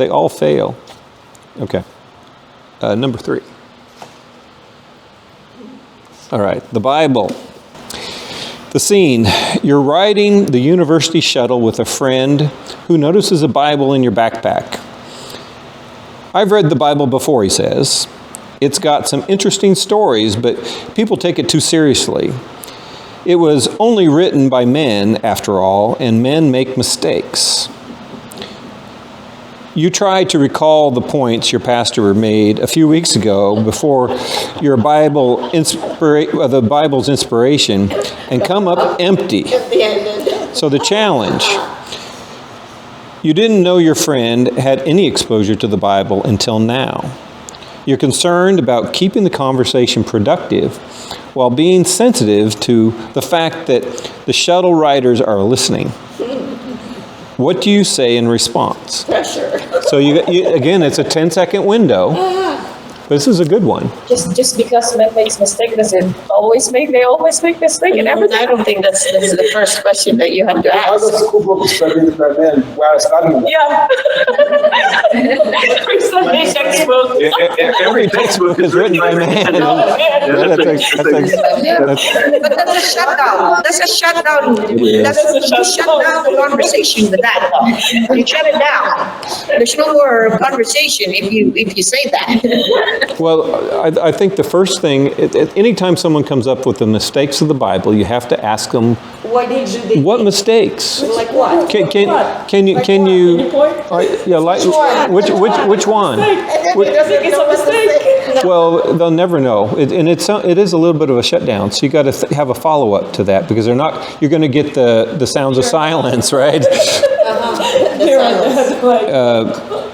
They all fail. Okay. Number 3. All right, the Bible. The scene. You're riding the university shuttle with a friend who notices a Bible in your backpack. I've read the Bible before, he says. It's got some interesting stories, but people take it too seriously. It was only written by men, after all, and men make mistakes. You try to recall the points your pastor made a few weeks ago before your the Bible's inspiration and come up empty. So the challenge. You didn't know your friend had any exposure to the Bible until now. You're concerned about keeping the conversation productive while being sensitive to the fact that the shuttle riders are listening. What do you say in response? Pressure. So you again, it's a 10-second window. This is a good one. Just because men makes mistake, does it always make? They always make mistake and everything. I don't think that's the first question that you have to ask. Yeah. Every textbook is written by man. But that's a shutdown. That's a shutdown. That's a shutdown conversation with that. You shut it down. There's no more conversation if you say that. Well, I think the first thing, anytime someone comes up with the mistakes of the Bible, you have to ask them, what mistakes? Like what? Can you? Yeah, like which one? Well, they'll never know, and it is a little bit of a shutdown. So you got to have a follow up to that because you're going to get the sounds of silence, right?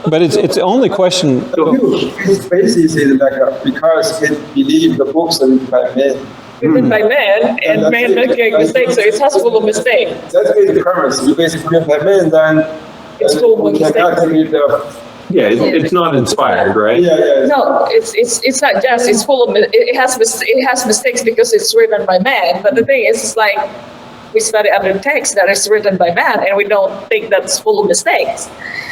But it's the only question. It's basically the backup because it believes the books are written by men. Written by men, and men make mistakes, so it's full of mistakes. That's basically the premise. You basically written by men, then It's full of mistakes. Yeah, it's not inspired, right? Yeah. No, it's not just. It's full of. It has mistakes because it's written by men. But the thing is, it's like we study other texts that is written by man, and we don't think that's full of mistakes.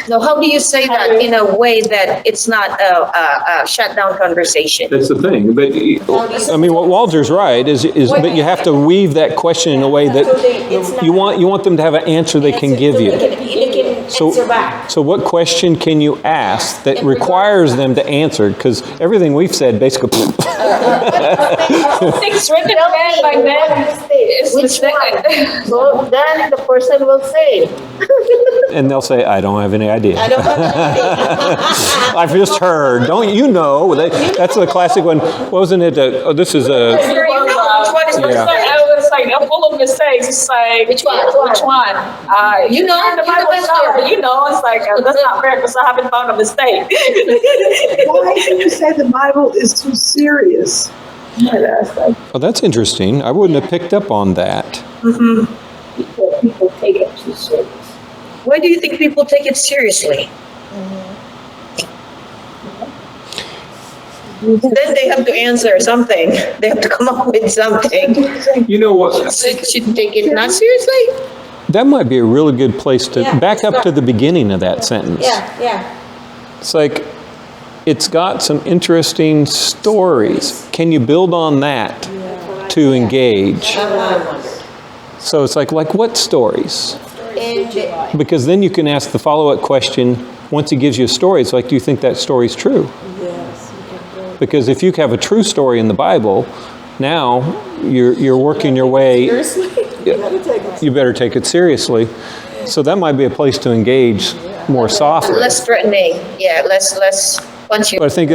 So how do you say that in a way that it's not a shutdown conversation? That's the thing. But I mean, what Walter's right is that you have to weave that question in a way that you want them to have an answer they can give you. So what question can you ask that requires them to answer? Because everything we've said basically. Things written by man is mistake. So then the person will say. And they'll say, I don't have any idea. I don't have any idea. I've just heard. Don't you know? That's the classic one. Wasn't it? This is a. Yeah. I was like, I'm full of mistakes. It's like, which one? You know, the Bible, you know, it's like, that's not fair because I haven't found a mistake. Why do you say the Bible is too serious? Oh, that's interesting. I wouldn't have picked up on that. Mm-hmm. People take it too serious. Why do you think people take it seriously? Then they have to answer something. They have to come up with something. You know what? So should take it not seriously? That might be a really good place to back up to the beginning of that sentence. Yeah. It's like, it's got some interesting stories. Can you build on that to engage? So it's like what stories? Because then you can ask the follow-up question, once he gives you a story, it's like, do you think that story's true? Because if you have a true story in the Bible, now you're working your way. You better take it seriously. So that might be a place to engage more softly. Less threatening. Yeah, less punching. But I think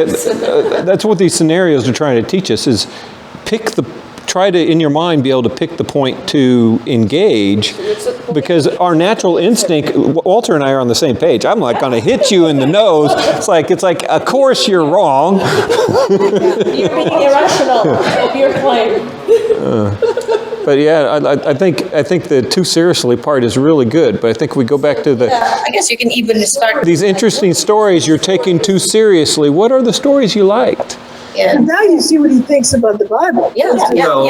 that's what these scenarios are trying to teach us is try to, in your mind, be able to pick the point to engage, because our natural instinct, Walter and I are on the same page. I'm like going to hit you in the nose. It's like, of course you're wrong. You're being irrational of your claim. But yeah, I think the too seriously part is really good. But I think we go back to I guess you can even start these interesting stories you're taking too seriously. What are the stories you liked? Yeah. And now you see what he thinks about the Bible. Yeah, Well,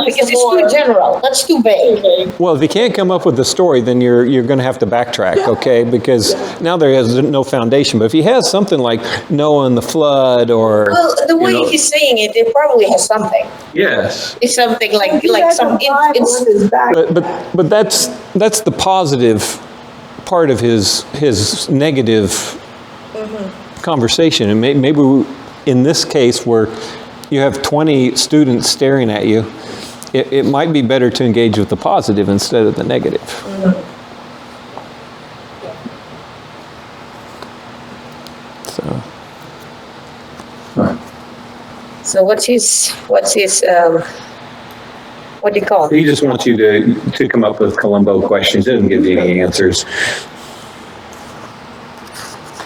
because it's too general, that's too vague. Well, if you can't come up with the story, then you're going to have to backtrack, okay? Because now there is no foundation. But if he has something like Noah and the flood, or Well, the way know. he's saying it, it probably has something. Yes. It's something like He has some, the Bible it's, in his back. but that's the positive part of his negative conversation. And maybe in this case where you have 20 students staring at you, it might be better to engage with the positive instead of the negative. so what's his, what do you call it? He just wants you to come up with Columbo questions. He doesn't give you any answers.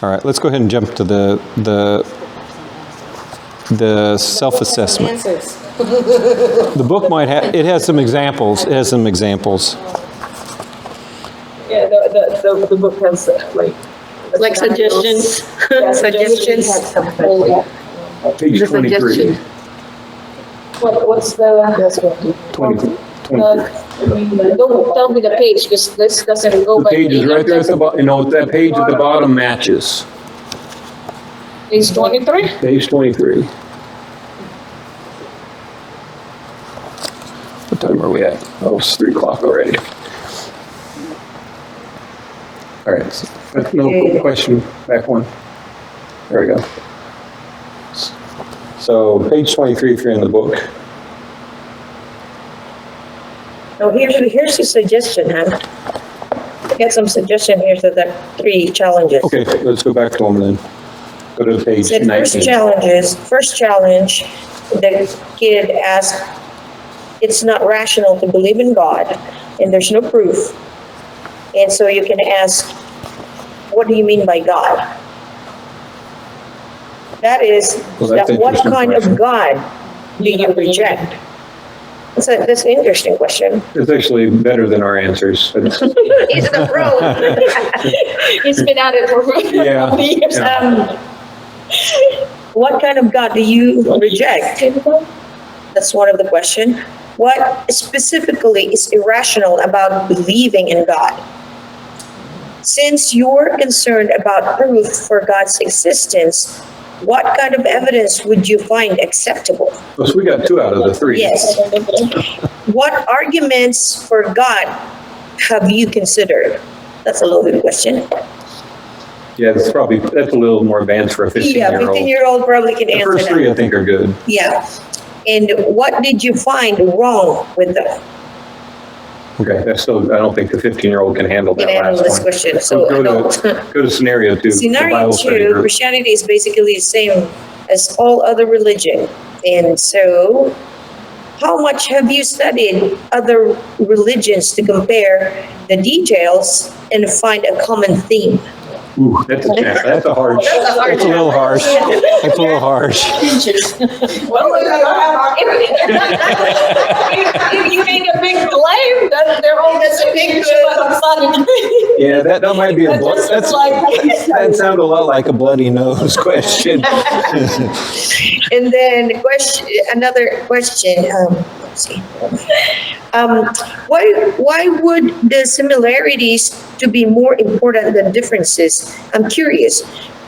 All right, let's go ahead and jump to the self-assessment. Answers. The book might have, it has some examples. It has some examples. Yeah, the book has Like suggestions, suggestions. Page 23. What's the? That's what he. 20. Don't tell me the page, because this doesn't go The by. page is right there at the bottom. You know, that page at the bottom matches. Page 23? Page 23. What time are we at? Oh, it's 3 o'clock already. All right, so, no question, back one. There we go. So page 23 if you're in the book. Oh, here's a suggestion, huh? Get some suggestion here for the 3 challenges. Okay, let's go back to them then. Go to page Said 19. first challenge, the kid asked, it's not rational to believe in God, and there's no proof. And so you can ask, what do you mean by God? That is, Well, that's what interesting kind question. of God do you reject? That's an interesting question. It's actually better than our answers. He's the pro. He's been at it for Yeah. years. What kind of God do you reject? That's one of the questions. What specifically is irrational about believing in God? Since you're concerned about proof for God's existence, what kind of evidence would you find acceptable? So we got 2 out of the 3. Yes. What arguments for God have you considered? That's a loaded question. Yeah, that's a little more advanced for a 15-year-old. 15-year-old probably can The answer first 3 that. I think are good. Yeah. And what did you find wrong with them? Okay, that's still, I don't think the 15-year-old can handle that Can handle last this one. question. So Go to scenario 2. the Scenario Bible study 2, group. Christianity is basically the same as all other religion. And so, how much have you studied other religions to compare the details and find a common theme? Ooh, that's a harsh. That's a little harsh. That's a little harsh. Well, if you make a big claim, that they're all the big fun. Yeah, that might be that sounded a lot like a bloody nose question. And then another question, let's see. Why would the similarities to be more important than differences? I'm curious.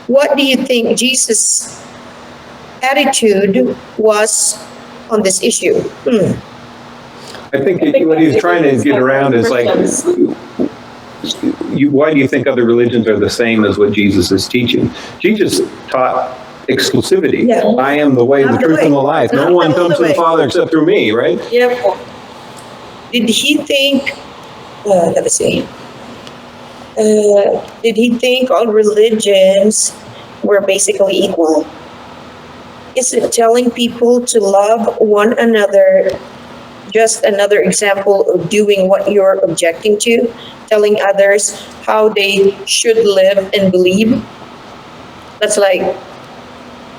What do you think Jesus' attitude was on this issue? I think what he's trying to get around is like, why do you think other religions are the same as what Jesus is teaching? Jesus taught exclusivity. Yeah. I am the way, the I'm the truth, way. and the life. No I'm one the comes to the way. Father except through me, right? Yep. Did he think, let me see. Did he think all religions were basically equal? Is it telling people to love one another just another example of doing what you're objecting to? Telling others how they should live and believe? That's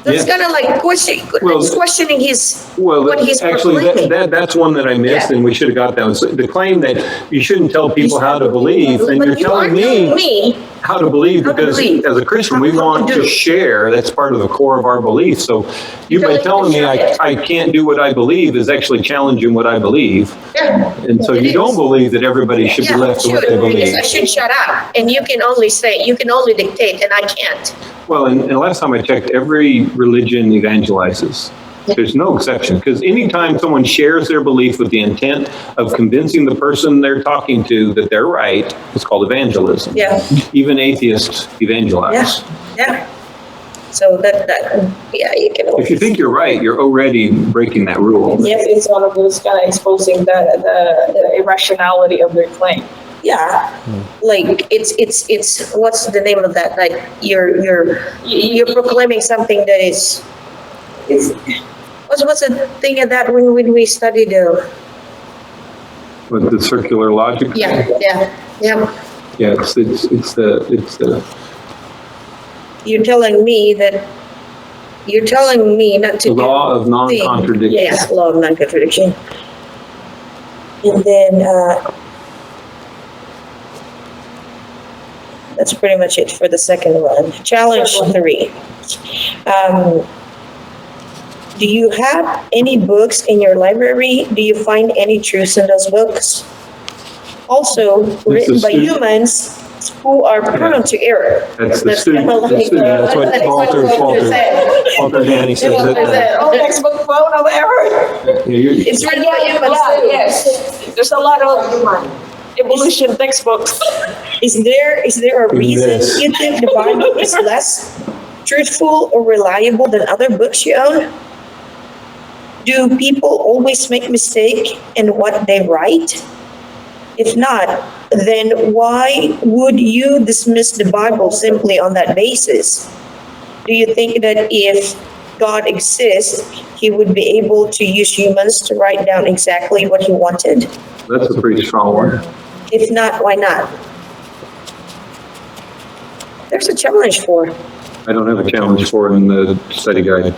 Yes. kind of like questioning his, Well, what he's actually, proclaiming. that's one that I missed, Yeah. and we should have got that. So the claim that you shouldn't tell people how to believe, and But you're you are telling telling me, how to believe, How to because believe. as a Christian, we How to want do. to share. That's part of the core of our belief. So you by telling me I can't do what I believe is actually challenging what I believe. Yeah. And so It you is. don't believe that everybody should be Yeah, left to what should, they because believe. I should shut up, and you can only dictate, and I can't. Well, and last time I checked, every religion evangelizes. There's no exception, because anytime someone shares their belief with the intent of convincing the person they're talking to that they're right, it's called evangelism. Yeah. Even atheists evangelize. Yeah. So yeah, you can. If you think you're right, you're already breaking that rule. Yes, it's one of those kind of exposing the irrationality of their claim. Yeah, like it's what's the name of that? Like you're proclaiming something that is what's the thing of that when we studied With the circular logic. yeah. Yeah, it's the You're telling me not to the law of do thing. non-contradiction. Yes, law of non-contradiction. And then that's pretty much it for the second one. Challenge 3. Do you have any books in your library? Do you find any truths in those books? Also, written by humans who are prone to error. That's the student. kinda like, That's what Walter Danny says. Oh, textbook phone of error. It's written by humans too. Yes. There's a lot of evolution textbooks. Is there a reason Yes. you think the Bible is less truthful or reliable than other books you own? Do people always make mistake in what they write? If not, then why would you dismiss the Bible simply on that basis? Do you think that if God exists, he would be able to use humans to write down exactly what he wanted? That's a pretty strong one. If not, why not? There's a challenge for. I don't have a challenge for in the study guide.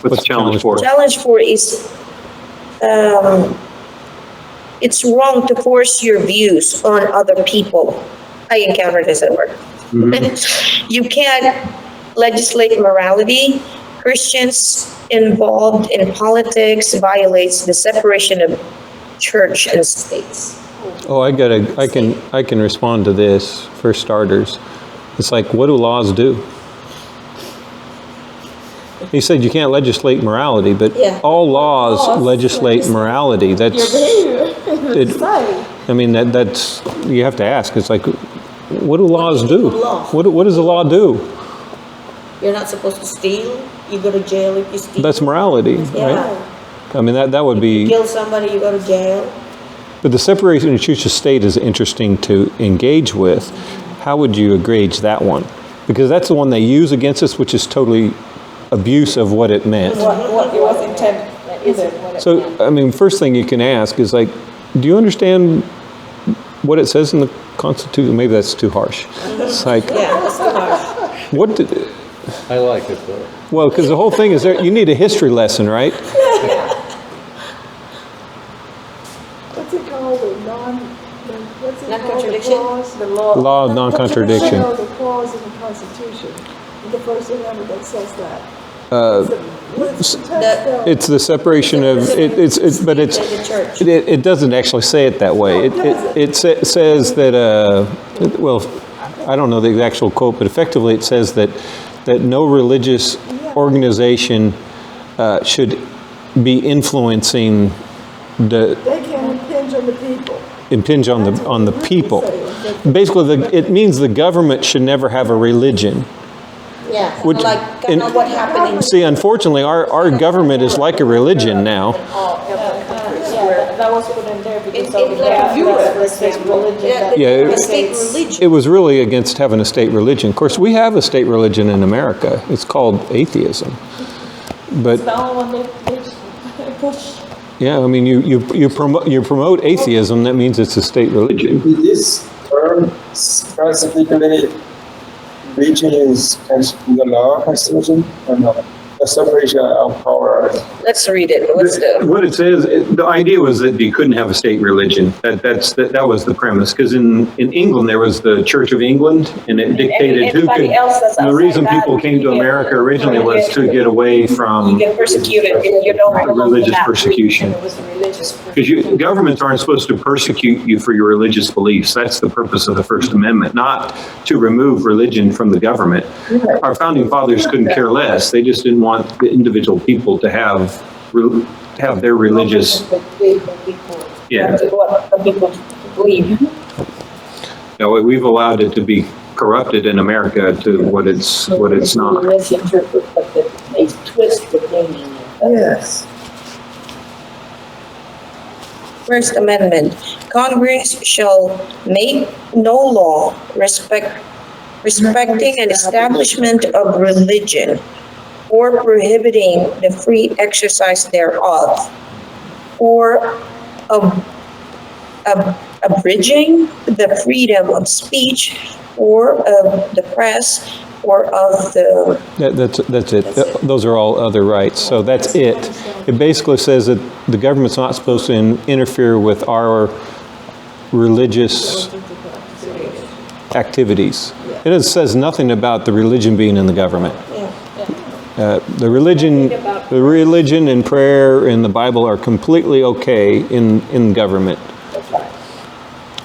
What's the challenge for? Challenge 4 is, it's wrong to force your views on other people. I encountered this at work. You can't legislate morality. Christians involved in politics violates the separation of church and states. Oh, I can respond to this for starters. It's like, what do laws do? He said you can't legislate morality, but Yeah. all laws legislate morality. That's, I mean, that's, you have to ask. It's like, what do laws do? What does the law do? You're not supposed to steal. You go to jail if you steal. That's morality, Yeah. right? I mean, that would be, Kill somebody, you go to jail. but the separation of church and state is interesting to engage with. How would you gauge that one? Because that's the one they use against us, which is totally abuse of what it meant. What it was intended, is it? So, I mean, first thing you can ask is like, do you understand what it says in the Constitution? Maybe that's too harsh. It's like, Yeah, that's too harsh. what did, I like it though. well, because the whole thing is there, you need a history lesson, right? What's it called, what's it called? Non-contradiction? The law. Law of non-contradiction. No, the clause in the Constitution, the first amendment that says that. What's the text? It's the separation of, but it's, The church. it doesn't actually say it that way. It says that, well, I don't know the actual quote, but effectively it says that no religious organization should be influencing They can impinge impinge on the people. on the people. Basically, it means the government should never have a religion. Yeah, Which- like kind of what happened in. See, unfortunately, our government is like a religion now. Yeah, that was put in there because In of like Europe, the for state example. religion. Yeah, that- Yeah, the state religion. It was really against having a state religion. Of course, we have a state religion in America. It's called atheism. But It's the only one they push. yeah, I mean, you promote atheism. That means it's a state religion. Is this term specifically reaching is the law Constitution or not? a separation of power. Let's read it. What's the, What it says, the idea was that you couldn't have a state religion. That was the premise. Because in England, there was the Church of England, and it dictated who could. Anybody else that's The reason outside people that, came to you get- America originally was to get away You from get persecuted if you don't follow the religious map. persecution. It was religious. Because governments aren't supposed to persecute you for your religious beliefs. That's the purpose of the First Amendment, not to remove religion from the government. Our founding fathers couldn't care less. They just didn't want the individual people to have their religious, yeah. That's what the people believe. We've allowed it to be corrupted in America to what it's not. Misinterpret, but they twist the meaning. Yes. First Amendment, Congress shall make no law respecting an establishment of religion or prohibiting the free exercise thereof, or abridging the freedom of speech or of the press or of the, That's it. Those are all other rights. So that's it. It basically says that the government's not supposed to interfere with our religious activities. It says nothing about the religion being in the government. The religion and prayer and the Bible are completely okay in government.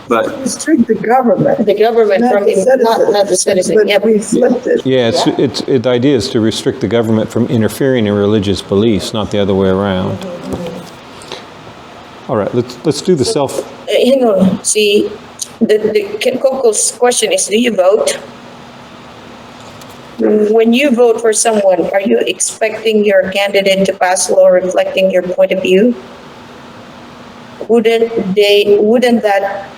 But Restrict the government. the government Not from, the citizen. not the citizen. But Yep. we flipped it. yeah, the idea is to restrict the government from interfering in religious beliefs, not the other way around. All right, let's do the self. Hang on, see, Coco's question is, do you vote? When you vote for someone, are you expecting your candidate to pass a law reflecting your point of view? Wouldn't that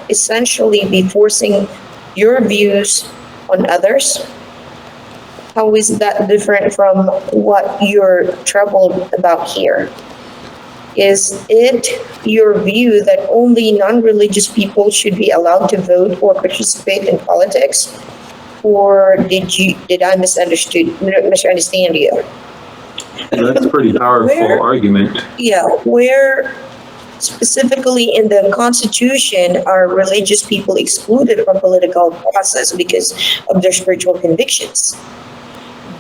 essentially be forcing your views on others? How is that different from what you're troubled about here? Is it your view that only non-religious people should be allowed to vote or participate in politics? Or did I misunderstand you? That's a pretty powerful argument. Yeah, where specifically in the Constitution are religious people excluded from political process because of their spiritual convictions?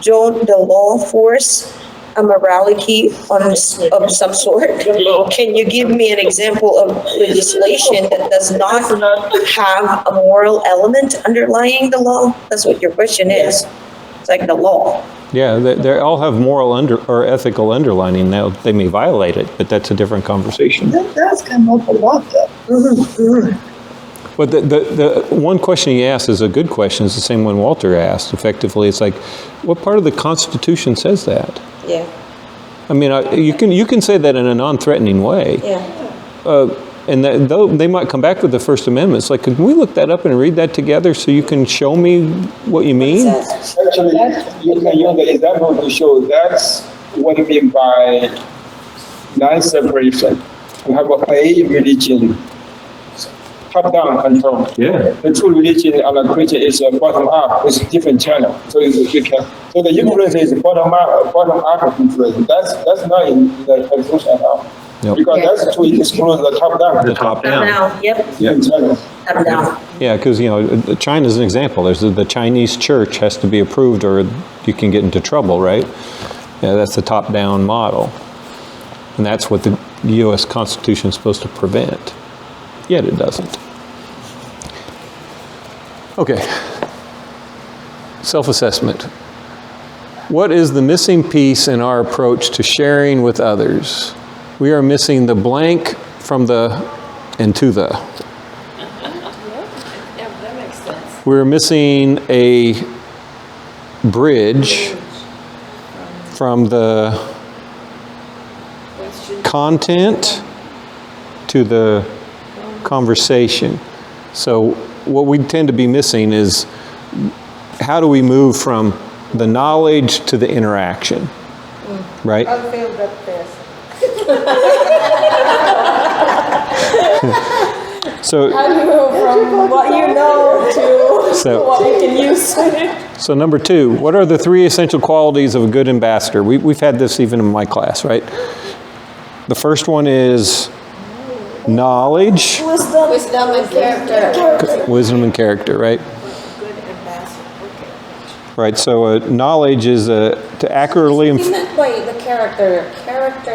Don't the law force a morality of some sort? Can you give me an example of legislation that does not have a moral element underlying the law? That's what your question is. It's like the law. Yeah, they all have moral or ethical underlining. Now, they may violate it, but that's a different conversation. That does come up a lot though. But the one question he asked is a good question. It's the same one Walter asked. Effectively, it's like, what part of the Constitution says that? Yeah, I mean, you can say that in a non-threatening way. yeah. And though they might come back with the First Amendment, it's like, can we look that up and read that together so you can show me what you mean? Actually, you can use the example to show that's what I mean by non-separation. We have a religion, top-down control. Yeah. The true religion on a Christian is bottom-up with different channel. So you can. So the influence is bottom-up influence. That's not in the Constitution at all. Yep. Because that's to exclude the top-down. The top down. Now, yep, Different channel. up down. Yeah, because, China's an example. There's the Chinese church has to be approved or you can get into trouble, right? Yeah, that's the top-down model. And that's what the U.S. Constitution is supposed to prevent. Yet it doesn't. Okay. Self-assessment. What is the missing piece in our approach to sharing with others? We are missing the blank from the and to the. Yeah, that makes sense. We're missing a bridge from the content to the conversation. So what we tend to be missing is how do we move from the knowledge to the interaction, right? I failed that test. So, How do you go from what you know to So- what you can use? so number 2, what are the 3 essential qualities of a good ambassador? We've had this even in my class, right? The first one is knowledge, Wisdom and character. wisdom, and character, right? Right, so knowledge is to accurately... You meant by the character,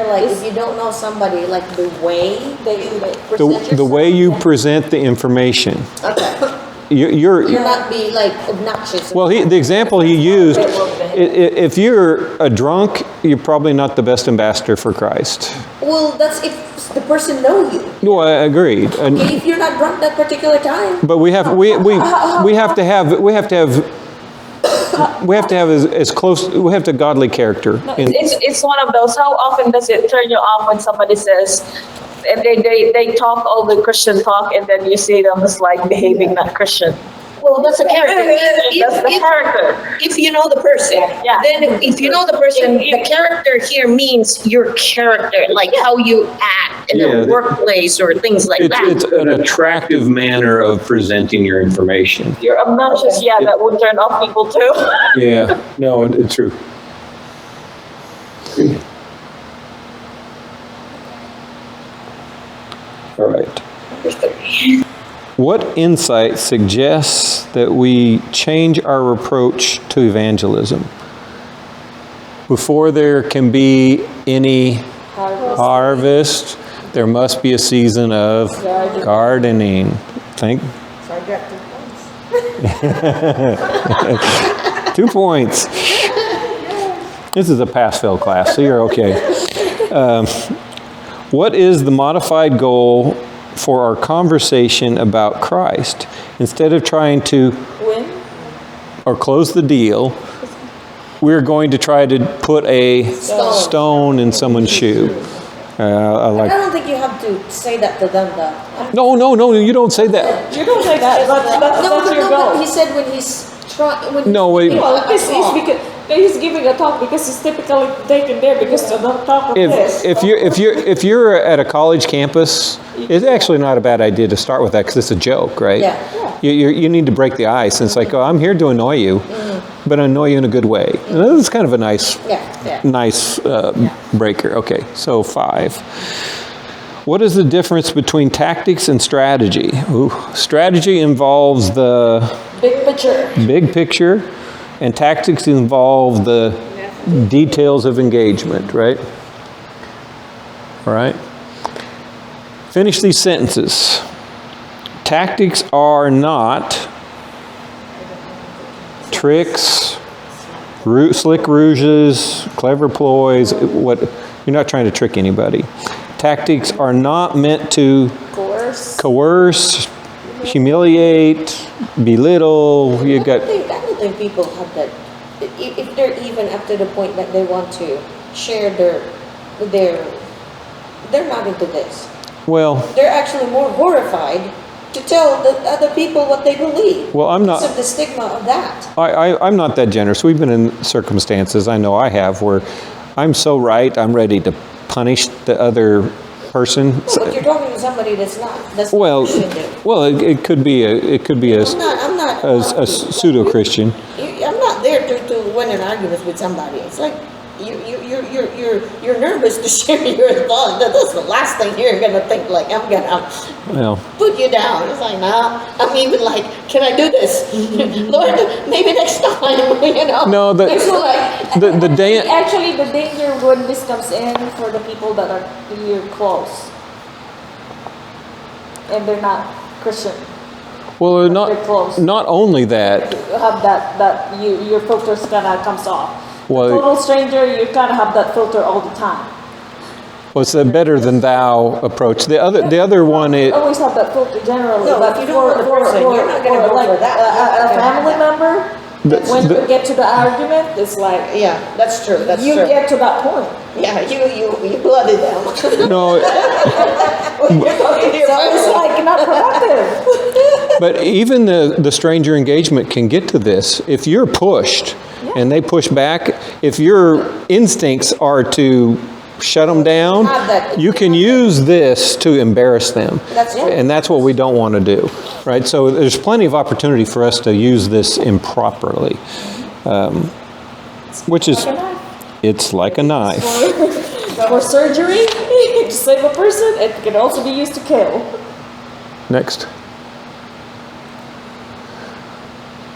like if you don't know somebody, like the way that you present The way you yourself? present the information. Okay. You're Not be like obnoxious. well, the example he used, if you're a drunk, you're probably not the best ambassador for Christ. Well, that's if the person know you. No, I agreed. And, Okay, if you're not drunk that particular time. but we have to have as close. We have to godly character. It's one of those, how often does it turn you off when somebody says, and they talk all the Christian talk, and then you see them as like behaving not Christian? Well, that's a character. That's the character. If you know the person, Yeah. then if you know the person, the character here means your character, like how you act in Yeah. the workplace or things like that. It's an attractive manner of presenting your information. You're obnoxious, yeah, that would turn off people too. Yeah, no, it's true. All right. What insight suggests that we change our approach to evangelism? Before there can be any harvest, there must be a season of gardening. Think. Subjective points. 2 points. This is a pass-fail class, so you're okay. What is the modified goal for our conversation about Christ? Instead of trying to Win? or close the deal, we're going to try to put a stone in someone's shoe. I like. I don't think you have to say that to them, though. No, you don't say that. You don't say that. That's your But goal. he said when he's trying. No, wait. Well, he's giving a talk because he's typically taken there because of the talk of this. If you're at a college campus, it's actually not a bad idea to start with that because it's a joke, right? Yeah. You need to break the ice. And it's like, oh, I'm here to annoy you, but annoy you in a good way. And this is kind of a nice breaker. Okay, so 5. What is the difference between tactics and strategy? Ooh, strategy involves the big picture, and tactics involve the details of engagement, right? All right. Finish these sentences. Tactics are not tricks, slick rouges, clever ploys. You're not trying to trick anybody. Tactics are not meant to coerce, humiliate, belittle. You got. I don't think people have that. If they're even up to the point that they want to share they're not into this. Well, They're actually more horrified to tell the other people what they believe. well, I'm not. Because of the stigma of that. I'm not that generous. We've been in circumstances, I know I have, where I'm so right, I'm ready to punish the other person. No, but you're talking to somebody that's not. That's Well, not Christian. well, it could be a pseudo-Christian. I'm not there to win an argument with somebody. It's like you're nervous to share your thoughts. That's the last thing you're gonna think. Like I'm gonna Well, put you down. It's like no. I'm even like, can I do this, Lord? Maybe next time. You know. no, It's like the day. Actually, the danger when this comes in for the people that are you're close and they're not Christian. Well, They're close. not only that. You have that your filters kind of comes off. Well, Total stranger, you kind of have that filter all the time. well, it's a better than thou approach. The other one is. Always have that filter generally. No, but if you don't know the person, you're not gonna go like for that. a family member. When you get to the argument, it's like yeah, that's true. That's you true. get to that point. Yeah, you blooded them. No, So it's like not productive. but even the stranger engagement can get to this. If you're pushed and they push back, if your instincts are to shut them down. You can use this to embarrass them. That's right. And that's what we don't want to do, right? So there's plenty of opportunity for us to use this improperly, which is, it's like a knife. For surgery, to save a person, it can also be used to kill. Next.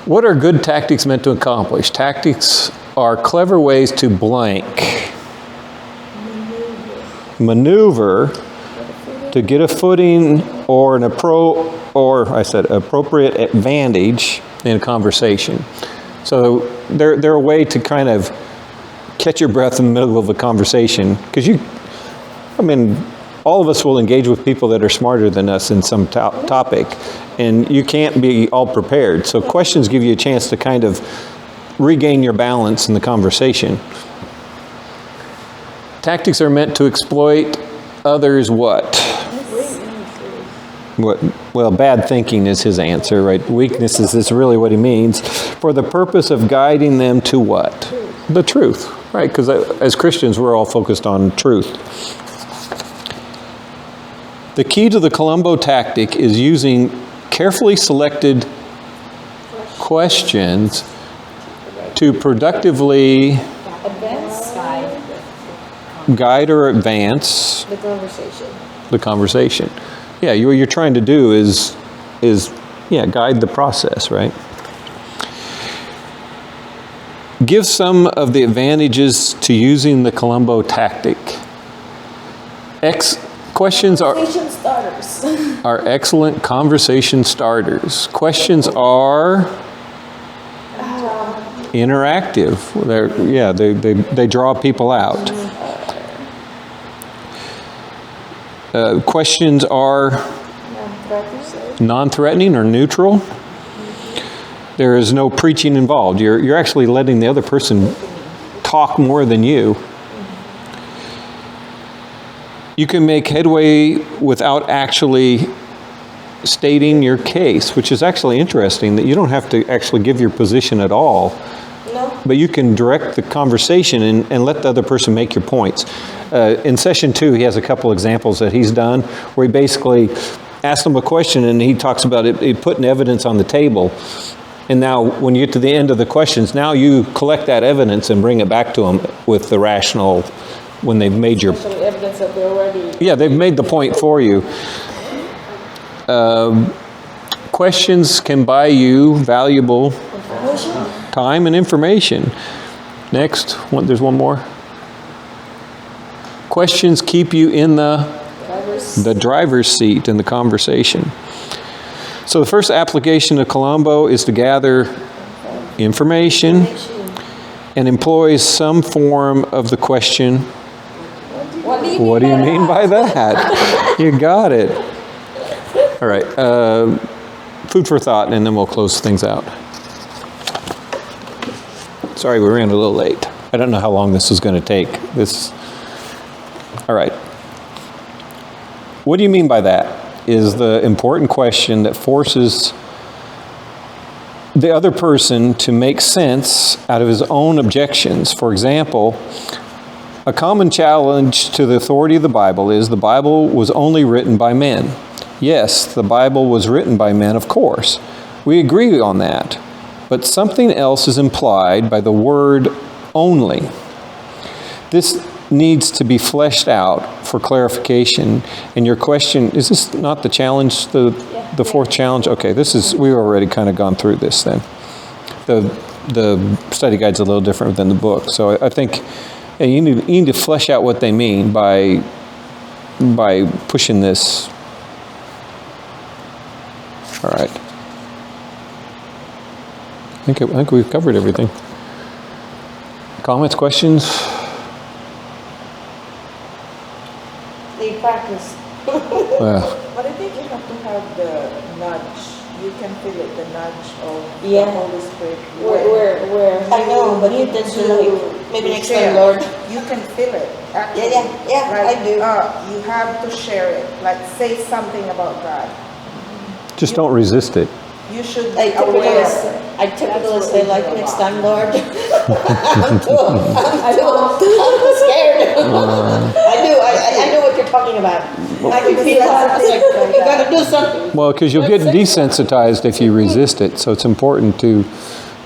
What are good tactics meant to accomplish? Tactics are clever ways to blank. Maneuver to get a footing or appropriate advantage in a conversation. So they're a way to kind of catch your breath in the middle of a conversation, because all of us will engage with people that are smarter than us in some topic, and you can't be all prepared. So questions give you a chance to kind of regain your balance in the conversation. Tactics are meant to exploit others' what? Well, bad thinking is his answer, right? Weaknesses is really what he means. For the purpose of guiding them to what? The truth, right? Because as Christians, we're all focused on truth. The key to the Columbo tactic is using carefully selected questions to productively guide or advance the conversation. Yeah, what you're trying to do is guide the process, right? Give some of the advantages to using the Columbo tactic. Questions are excellent conversation starters. Questions are interactive. They draw people out. Questions are non-threatening or neutral. There is no preaching involved. You're actually letting the other person talk more than you. You can make headway without actually stating your case, which is actually interesting, that you don't have to actually give your position at all. No. But you can direct the conversation and let the other person make your points. In session 2, he has a couple examples that he's done where he basically asked them a question and he talks about it putting evidence on the table. And now when you get to the end of the questions, now you collect that evidence and bring it back to them with the rational, when they've made your... Especially evidence that they already... Yeah, they've made the point for you. Questions can buy you valuable time and information. Next, there's one more. Questions keep you in the driver's seat in the conversation. So the first application of Columbo is to gather information and employs some form of the question, what do you mean by that? You got it. All right, food for thought, and then we'll close things out. Sorry, we ran a little late. I don't know how long this is going to take. All right. What do you mean by that? Is the important question that forces the other person to make sense out of his own objections. For example, a common challenge to the authority of the Bible is the Bible was only written by men. Yes, the Bible was written by men, of course. We agree on that. But something else is implied by the word only. This needs to be fleshed out for clarification. And your question, is this not the challenge, the fourth challenge? Okay, we've already kind of gone through this then. The study guide's a little different than the book. So I think you need to flesh out what they mean by pushing this. All right. I think we've covered everything. Comments, questions? They practice. But I think you have to have the nudge. You can feel it, the nudge of the Holy Spirit. Where I know, but you tend to like, maybe next time, Lord. You can feel it. Actually. Yeah, like, I do. You have to share it. Like, say something about God. Just don't resist it. You should be I aware of it. typically say like, next time, Lord. I'm too scared. I know what you're talking about. I can feel that. It's like, you gotta do something. Well, because you'll get desensitized if you resist it. So it's important to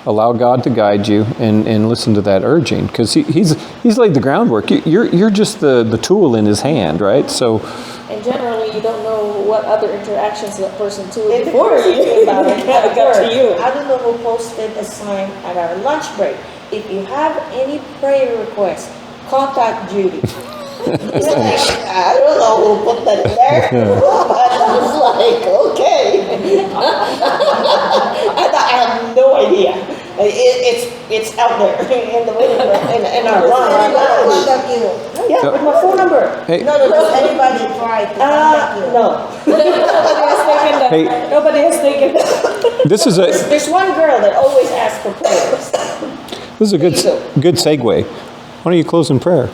allow God to guide you and listen to that urging, because he's laid the groundwork. You're just the tool in his hand, right? So. And generally, you don't know what other interactions that person took And before before you about it. at Got to work, you. I don't know who posted a sign at our lunch break. If you have any prayer requests, contact Judy. It's like, I don't know who put that in there, but I was like, okay. I have no idea. It's out there in the in our line. Contact you. Yeah, with my phone number. Hey. No, does anybody try to contact you? No. Nobody has taken that. Hey. Nobody has taken that. This is There's one girl that always asks for prayers. a good segue. Why don't you close in prayer?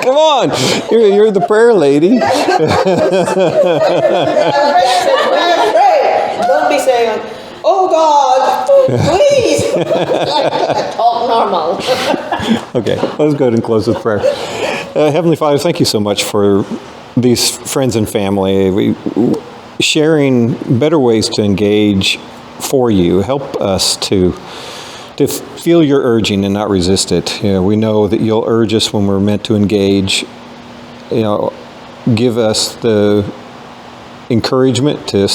Come on, you're the prayer lady. Don't be saying, oh God, please. Like, talk normal. Okay, let's go ahead and close with prayer. Heavenly Father, thank you so much for these friends and family. Sharing better ways to engage for you. Help us to feel your urging and not resist it. We know that you'll urge us when we're meant to engage. Give us the encouragement to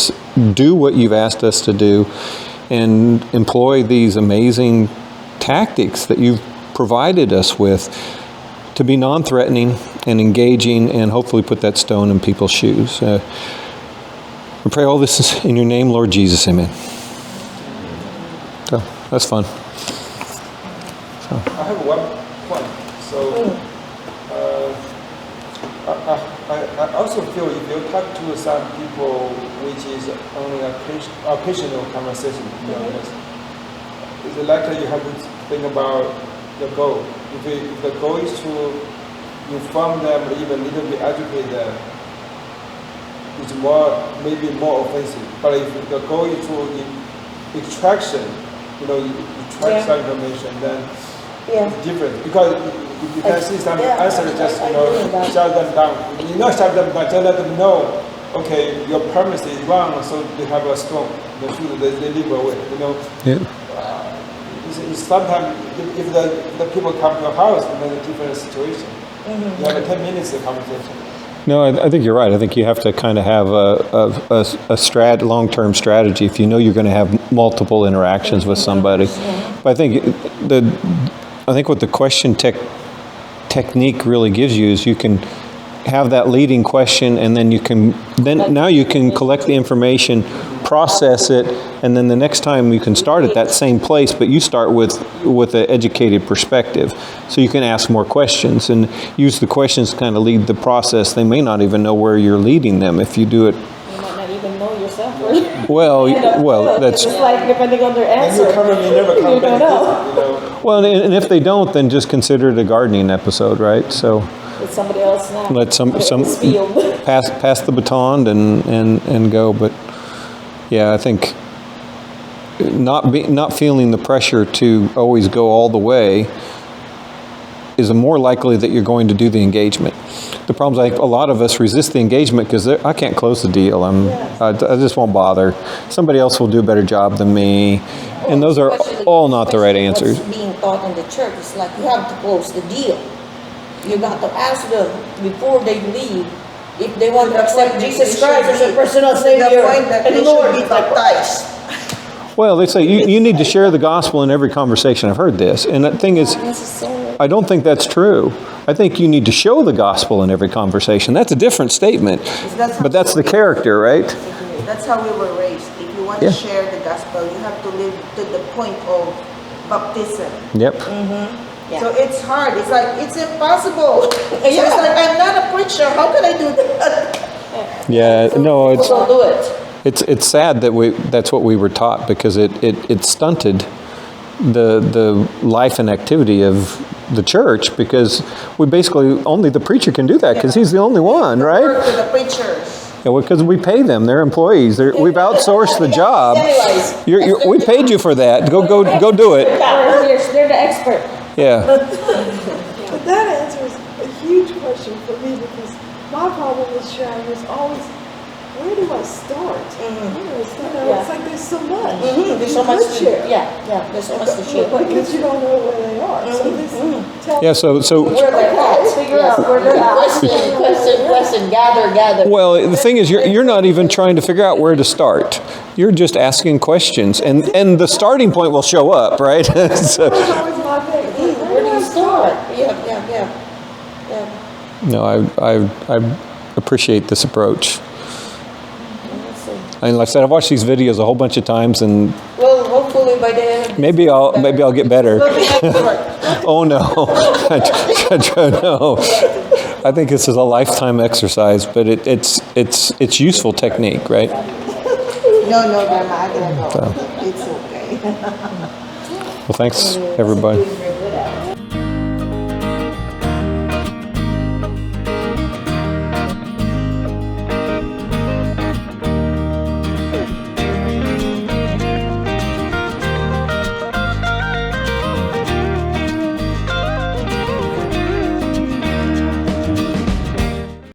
do what you've asked us to do and employ these amazing tactics that you've provided us with to be non-threatening and engaging, and hopefully put that stone in people's shoes. We pray all this in your name, Lord Jesus. Amen. So, that's fun. I have one point. So, I also feel if you talk to some people, which is only occasional conversation, it's likely you have to think about the goal. If the goal is to inform them, or even a little bit educate them, it's maybe more offensive. But if the goal is to extraction, you extract some information, then it's different. Because if you can see some answer, just shut them down. You not shut them down, just let them know, okay, your premise is wrong, so they have a stone. They live away. Yeah. It's sometimes if the people come to your house, then a different situation. You have a 10 minutes of conversation. No, I think you're right. I think you have to kind of have a long-term strategy if you know you're going to have multiple interactions with somebody. But I think what the question technique really gives you is you can have that leading question, and then now you can collect the information, process it, and then the next time you can start at that same place, but you start with an educated perspective. So you can ask more questions and use the questions to kind of lead the process. They may not even know where you're leading them if you do it. You might not even know yourself. Well, that's It's like depending on their answer. And you never come You don't know. well, and if they don't, then just consider it a gardening episode, right? So It's somebody else now. let some field. pass the baton and go. But yeah, I think not feeling the pressure to always go all the way is more likely that you're going to do the engagement. The problem is, a lot of us resist the engagement because I can't close the deal. I just won't bother. Somebody else will do a better job than me. And those are all not the right answers. What's being taught in the church is like you have to close the deal. You got to ask them before they leave if they want to accept Jesus Christ as a personal Savior The point that and they Lord. should be baptized. Well, they say you need to share the gospel in every conversation. I've heard this. And the thing is, I don't think that's true. I think you need to show the gospel in every conversation. That's a different statement. But that's the character, right? That's how we were raised. If you want to share the gospel, you have to live to the point of baptism. Yep. Yeah. So it's hard. It's like, it's impossible. So it's like, I'm not a preacher. How can I do that? Yeah, no, it's Don't do it. it's sad that that's what we were taught, because it stunted the life and activity of the church, because we basically only the preacher can do that because he's the only one, right? Work with the preachers. Because we pay them, they're employees. We've outsourced the job. Anyways. We paid you for that. Go do it. They're the expert. Yeah. But that answers a huge question for me because my problem with sharing is always, where do I start? It's like there's so much. There's so You much could to share. Yeah, there's so much to share. But because you don't know where they are. So this tells Yeah, so Where they're at. Figure out where they're at. Question, gather. well, the thing is, you're not even trying to figure out where to start. You're just asking questions, and the starting point will show up, right? So- That's always my thing. Where do you start? Yeah. no, I appreciate this approach. And like I said, I've watched these videos a whole bunch of times, and Well, hopefully by the end of maybe I'll get better. Oh no, no. I think this is a lifetime exercise, but it's useful technique, right? No, Grandma, I gotta go. It's okay. Well, thanks everybody.